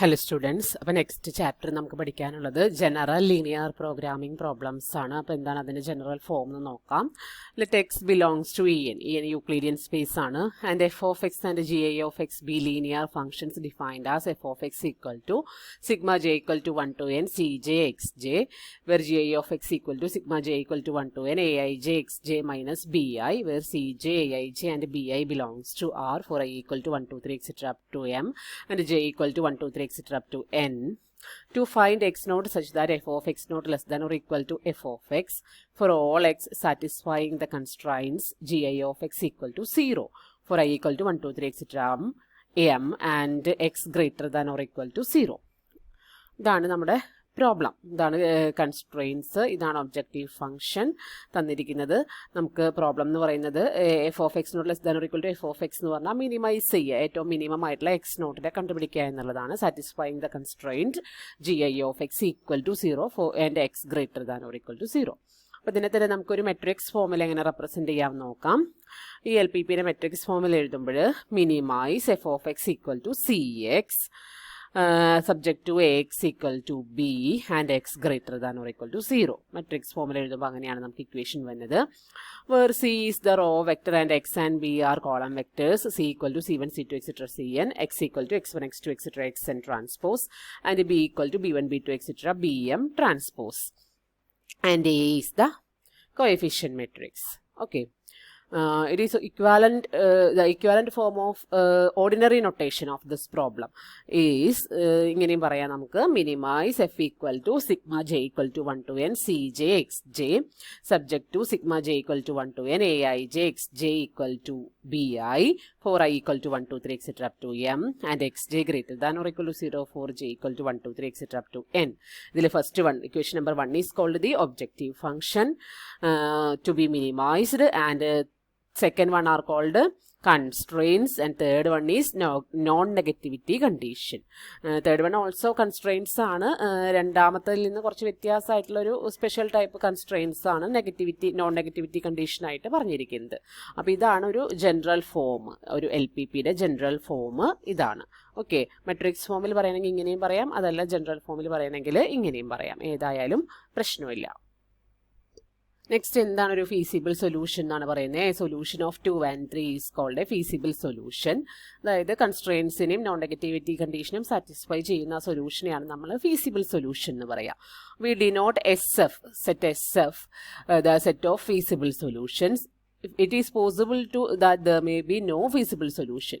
Hello students, അപ്പോൾ next chapter നമുക്ക് പഠിക്കാനുള്ളത് ജനറൽ ലീനിയർ പ്രോഗ്രാമിംഗ് പ്രോബ്ലംസ് ആണ്. അപ്പോൾ എന്താണ് അതിന്റെ ജനറൽ ഫോം എന്ന് നോക്കാം. Let X belongs to en Euclidean space ആണ്. And F of X and G I of X be linear functions defined as F of X equal to sigma J equal to 1 to n C J X J, where G I of X equal to sigma J equal to 1 to n A I J X J minus B I, where C J A I J and B I belongs to R for I equal to 1 2 3 etc. up to m and j equal to 1 2 3 etc. up to n. To find x naught such that f of x naught less than or equal to f of x for all x satisfying the constraints gi of x equal to 0 for i equal to 1 2 3 etc. m and x greater than or equal to 0. ഇതാണ് നമ്മുടെ problem. ഇതാണ് constraints, ഇതാണ് objective function തന്നിരിക്കുന്നത്. നമുക്ക് problem എന്ന് പറയുന്നത് F of X not less than or equal to F of X എന്ന് പറഞ്ഞാൽ മിനിമൈസ് ചെയ്യുക, ഏറ്റവും മിനിമം ആയിട്ടുള്ള എക്സ് നോട്ടിനെ കണ്ടുപിടിക്കുക എന്നുള്ളതാണ്. Satisfying the constraint G I of X equal to 0 for and X greater than or equal to 0. അപ്പോൾ ഇതിനെ തന്നെ നമുക്കൊരു മെട്രിക്സ് ഫോമിൽ എങ്ങനെ റെപ്രസെൻറ്റ് ചെയ്യാൻ നോക്കാം. ഈ എൽ പി പിയുടെ മെട്രിക്സ് ഫോമിൽ എഴുതുമ്പോൾ minimise F of X equal to C X subject to ax equal to b and x greater than or equal to 0. Matrix ഫോമിൽ എഴുതുമ്പോൾ അങ്ങനെയാണ് നമുക്ക് ഇക്വേഷൻ വരുന്നത്. where c is the row vector and x and b are column vectors, c equal to c1 c2 etc. cn, x equal to x1 x2 etc. xn transpose and b equal to b1 b2 etc. bm transpose, and a is the coefficient matrix. Okay. It is equivalent, the equivalent form of ordinary notation of this problem is ഇങ്ങനെയും പറയാം നമുക്ക്. Minimise F equal to sigma J equal to 1 to n C J X J, subject to sigma J equal to 1 to n A I J X J equal to B I for I equal to 1 2 3 etc. up to m and X J greater than or equal to 0 for J equal to 1 2 3 etc. up to n. ഇതിൽ first one equation number 1 is called the objective function to be minimised, and second one are called constraints, and third one is non-negativity condition. Third one also constraints ആണ്. രണ്ടാമത്തിൽ നിന്ന് കുറച്ച് വ്യത്യാസമായിട്ടുള്ളൊരു special type constraints ആണ് non negativity condition ആയിട്ട് പറഞ്ഞിരിക്കുന്നത്. അപ്പോൾ ഇതാണ് ഒരു general form, ഒരു എൽ പി പിയുടെ ജനറൽ ഫോം ഇതാണ്. ഓക്കെ, മെട്രിക്സ് ഫോമിൽ പറയണമെങ്കിൽ ഇങ്ങനെയും പറയാം, അതല്ല ജനറൽ ഫോമിൽ പറയണമെങ്കിൽ ഇങ്ങനെയും പറയാം, ഏതായാലും പ്രശ്നമില്ല. നെക്സ്റ്റ് എന്താണ് ഒരു ഫീസിബിൾ സൊല്യൂഷൻ എന്നാണ് പറയുന്നത്. Solution of 2 and 3 is called a feasible solution. അതായത് കൺസ്ട്രെയിൻസിനെയും നോൺ നെഗറ്റിവിറ്റി കണ്ടീഷനും സാറ്റിസ്ഫൈ ചെയ്യുന്ന സൊല്യൂഷനെയാണ് നമ്മൾ ഫീസിബിൾ സൊല്യൂഷൻ എന്ന് പറയാം. We denote S F, set S F the set of feasible solutions. It is possible to that there may be no feasible solution.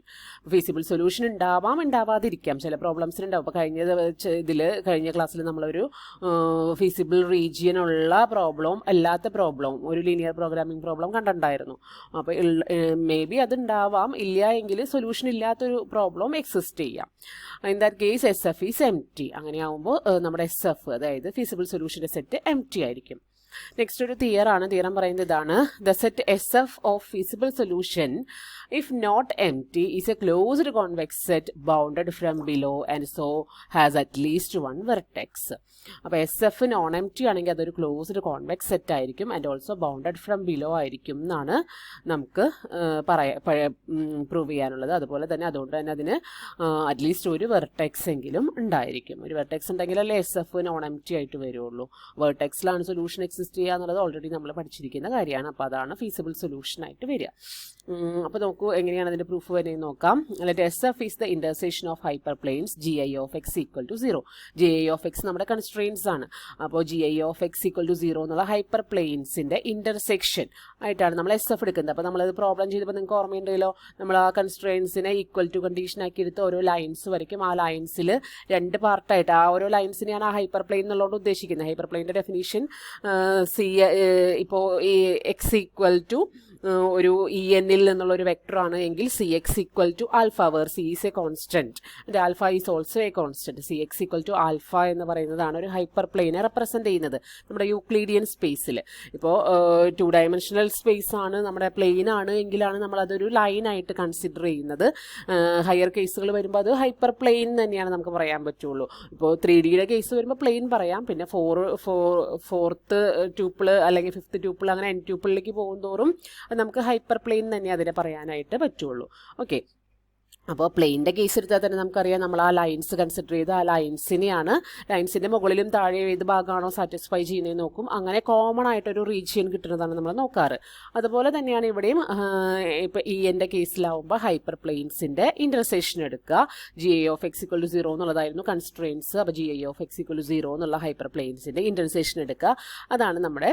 Feasible solution ഉണ്ടാവാം, ഉണ്ടാവാതിരിക്കാം, ചില പ്രോബ്ലംസിന് ഉണ്ടാവും. അപ്പോൾ കഴിഞ്ഞ ക്ലാസ്സിൽ നമ്മളൊരു ഫീസിബിൾ റീജിയൻ ഉള്ള പ്രോബ്ലവും അല്ലാത്ത പ്രോബ്ലവും ഒരു ലീനിയർ പ്രോഗ്രാമിംഗ് പ്രോബ്ലം കണ്ടിട്ടുണ്ടായിരുന്നു. അപ്പോൾ മേ ബി അത് ഉണ്ടാവാം, ഇല്ല എങ്കിൽ സൊല്യൂഷൻ ഇല്ലാത്തൊരു പ്രോബ്ലം എക്സിസ്റ്റ് ചെയ്യാം. In that case S F is empty. അങ്ങനെയാവുമ്പോൾ നമ്മുടെ എസ് എഫ്, അതായത് ഫീസിബിൾ സൊല്യൂഷൻ്റെ സെറ്റ് എം ടി ആയിരിക്കും. നെക്സ്റ്റ് ഒരു തിയറാണ്. തിയറം പറയുന്നത് ഇതാണ്: the set S F of feasible solution if not empty is a closed convex set bounded from below and so has at least one vertex. അപ്പോൾ S F non empty ആണെങ്കിൽ അതൊരു closed convex set ആയിരിക്കും, and also bounded from below ആയിരിക്കും എന്നാണ് നമുക്ക് prove ചെയ്യാനുള്ളത്. അതുപോലെ തന്നെ അതുകൊണ്ട് തന്നെ അതിന് അറ്റ്ലീസ്റ്റ് ഒരു വെർട്ടെക്സ് എങ്കിലും ഉണ്ടായിരിക്കും. ഒരു വെർട്ടെക്സ് ഉണ്ടെങ്കിലല്ലേ S F non empty ആയിട്ട് വരുള്ളൂ. വെർട്ടെക്സിലാണ് സൊല്യൂഷൻ എക്സിസ്റ്റ് ചെയ്യുക എന്നുള്ളത് ഓൾറെഡി നമ്മൾ പഠിച്ചിരിക്കുന്ന കാര്യമാണ്. അപ്പോൾ അതാണ് ഫീസിബിൾ സൊല്യൂഷൻ ആയിട്ട് വരിക. അപ്പോൾ നോക്കൂ എങ്ങനെയാണ് അതിൻ്റെ പ്രൂഫ് വരുന്നത് നോക്കാം. Let S F is the intersection of hyper planes G I of X equal to 0. G I of X നമ്മുടെ കൺസ്ട്രെയിൻസ് ആണ്. അപ്പോൾ G I of X equal to 0 എന്നുള്ള ഹൈപ്പർ പ്ലെയിൻസിൻ്റെ ഇന്റർസെക്ഷൻ ആയിട്ടാണ് നമ്മൾ എസ് എഫ് എടുക്കുന്നത്. അപ്പോൾ നമ്മളത് പ്രോബ്ലം ചെയ്തപ്പോൾ നിങ്ങൾക്ക് ഓർമ്മയുണ്ടല്ലോ, നമ്മൾ ആ കൺസ്ട്രെയിൻസിനെ ഈക്വൽ ടു കണ്ടീഷൻ ആക്കി എടുത്ത് ഓരോ ലൈൻസ് വരയ്ക്കും. ആ ലൈൻസിൽ രണ്ട് പാർട്ടായിട്ട് ആ ഓരോ ലൈൻസിനെയാണ് ആ ഹൈപ്പർ പ്ലെയിൻ എന്നുള്ളത് ഉദ്ദേശിക്കുന്നത്. ഹൈപ്പർ പ്ലെയിൻ്റെ ഡെഫിനിഷൻ ഇപ്പോൾ ഈ എക്സ് ഈക്വൽ ടു ഒരു ഇ എന്നിൽ നിന്നുള്ളൊരു വെക്ടറാണ് എങ്കിൽ C X equal to alpha, where C is a constant and alpha is also a constant. C X equal to alpha എന്ന് പറയുന്നതാണ് ഒരു ഹൈപ്പർ പ്ലെയിനെ റെപ്രസെന്റ് ചെയ്യുന്നത് നമ്മുടെ യൂക്ലിഡിയൻ സ്പേസിൽ. ഇപ്പോൾ 2 dimensional സ്പേസ് ആണ്, നമ്മുടെ പ്ലെയിൻ ആണ് എങ്കിലാണ് നമ്മളതൊരു ലൈനായിട്ട് കൺസിഡർ ചെയ്യുന്നത്. ഹയർ കേസുകൾ വരുമ്പോൾ അത് ഹൈപ്പർ പ്ലെയിൻ തന്നെയാണ് നമുക്ക് പറയാൻ പറ്റുള്ളൂ. ഇപ്പോൾ 3Dയുടെ കേസ് വരുമ്പോൾ പ്ലെയിൻ പറയാം, പിന്നെ ഫോർത്ത് ട്യൂപ്പിൾ അല്ലെങ്കിൽ ഫിഫ്ത്ത് ട്യൂപ്പിൾ അങ്ങനെ എൻ ട്യൂപ്പിളിലേക്ക് പോകും തോറും നമുക്ക് ഹൈപ്പർ പ്ലെയിൻ തന്നെ അതിനെ പറയാനായിട്ട് പറ്റുള്ളൂ. ഓക്കെ, അപ്പോൾ പ്ലെയിൻ്റെ കേസ് എടുത്താൽ തന്നെ നമുക്കറിയാം, നമ്മൾ ആ ലൈൻസ് കൺസിഡർ ചെയ്ത് ആ ലൈൻസിൻ്റെ മുകളിലും താഴെ ഏത് ഭാഗമാണോ സാറ്റിസ്ഫൈ ചെയ്യുന്നതെന്ന് നോക്കും. അങ്ങനെ കോമൺ ആയിട്ടൊരു റീജിയൻ കിട്ടുന്നതാണ് നമ്മൾ നോക്കാറ്. അതുപോലെ തന്നെയാണ് ഇവിടെയും ഇപ്പോൾ എൻ്റെ കേസിലാവുമ്പോൾ ഹൈപ്പർ പ്ലെയിൻസിൻ്റെ ഇൻ്റർസെക്ഷൻ എടുക്കുക. GI(x=0) എന്നുള്ളതായിരുന്നു കൺസ്ട്രെയിൻസ്. അപ്പോൾ GI(x=0) എന്നുള്ള ഹൈപ്പർ പ്ലെയിൻസിൻ്റെ ഇൻ്റർസെക്ഷൻ എടുക്കുക. അതാണ് നമ്മുടെ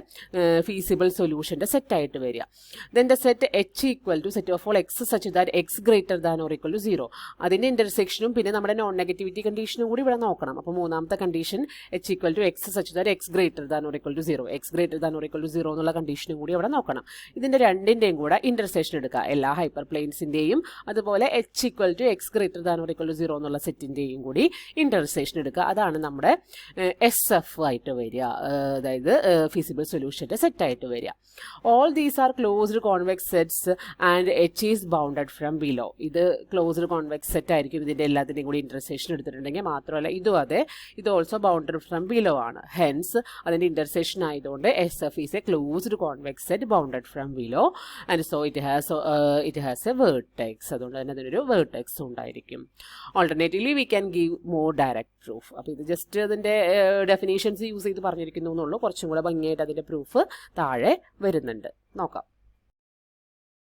ഫീസിബിൾ സൊല്യൂഷൻ്റെ സെറ്റായിട്ട് വരിക. Then the set H set of all X such that x greater than or equal to 0. അതിൻ്റെ ഇൻ്റർസെക്ഷനും പിന്നെ നമ്മുടെ നോൺ നെഗറ്റിവിറ്റി കണ്ടീഷനും കൂടി ഇവിടെ നോക്കണം. അപ്പോൾ മൂന്നാമത്തെ condition H=x such that x greater than or equal to 0, x greater than or equal to 0 എന്നുള്ള കണ്ടീഷനും കൂടി അവിടെ നോക്കണം. ഇതിൻ്റെ രണ്ടിൻ്റെയും കൂടെ ഇൻ്റർസെക്ഷൻ എടുക്കുക. എല്ലാ ഹൈപ്പർ പ്ലെയിൻസിൻ്റെയും അതുപോലെ H=x greater than or equal to 0 എന്നുള്ള സെറ്റിൻ്റെയും കൂടി ഇൻ്റർസെക്ഷൻ എടുക്കുക. അതാണ് നമ്മുടെ SF ആയിട്ട് വരിക, അതായത് ഫീസിബിൾ സൊല്യൂഷൻ്റെ സെറ്റായിട്ട് വരിക. All these are closed convex sets and H is bounded from below. ഇത് ക്ലോസ്ഡ് കോൺവെക്സ് സെറ്റ് ആയിരിക്കും. ഇതിൻ്റെ എല്ലാത്തിൻ്റെയും കൂടി ഇൻ്റർസെക്ഷൻ എടുത്തിട്ടുണ്ടെങ്കിൽ മാത്രമല്ല ഇതും അതെ, ഇത് ഓൾസോ ബൗണ്ടഡ് ഫ്രം ബിലോ ആണ്. ഹെൻസ് അതിൻ്റെ ഇൻ്റർസെക്ഷൻ ആയതുകൊണ്ട് SF is a closed convex set bounded from below and so it has A vertex. അതുകൊണ്ട് തന്നെ അതിനൊരു വേർട്ടെക്സ് ഉണ്ടായിരിക്കും. Alternatively we can give more direct proof. അപ്പോൾ ഇത് ജസ്റ്റ് അതിൻ്റെ ഡെഫിനേഷൻസ് യൂസ് ചെയ്ത് പറഞ്ഞിരിക്കുന്നു എന്നുള്ളൂ. കുറച്ചും കൂടെ ഭംഗിയായിട്ട് അതിൻ്റെ പ്രൂഫ് താഴെ വരുന്നുണ്ട്. നോക്കാം.